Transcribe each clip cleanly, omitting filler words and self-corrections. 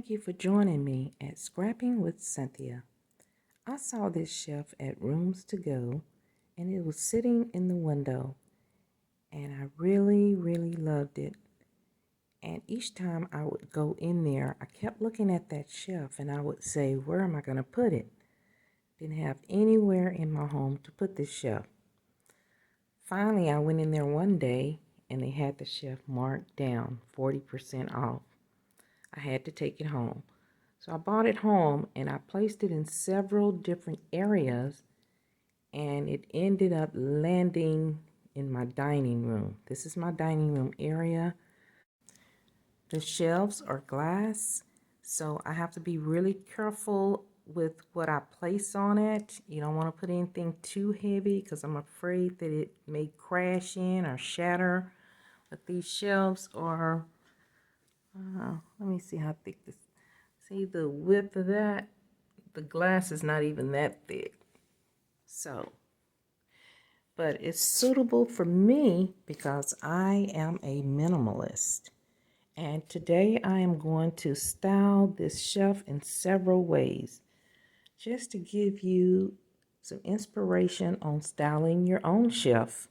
Thank you for joining me at Scrapping with Cynthia. I saw this shelf at Rooms to Go, and it was sitting in the window, and I really loved it. And each time I would go in there, I kept looking at that shelf, and I would say, where am I going to put it? Didn't have anywhere in my home to put this shelf. Finally, I went in there one day, and they had the shelf marked down 40% off. I had to take it home. So I bought it home and I placed it in several different areas, and it ended up landing in my dining room. This is my dining room area. The shelves are glass, so I have to be really careful with what I place on it. You don't want to put anything too heavy because I'm afraid that it may crash in or shatter. But these shelves are let me see how thick this. See the width of that? The glass is not even that thick. So, but it's suitable for me because I am a minimalist. And today I am going to style this shelf in several ways, just to give you some inspiration on styling your own shelf.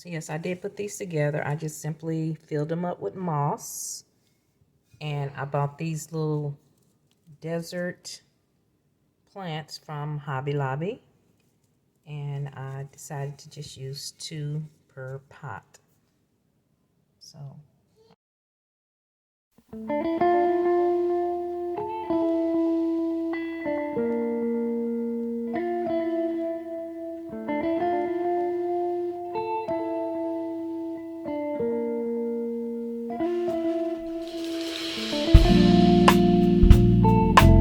So yes, I did put these together. I just simply filled them up with moss. And I bought these little desert plants from Hobby Lobby. And I decided to just use 2 per pot. So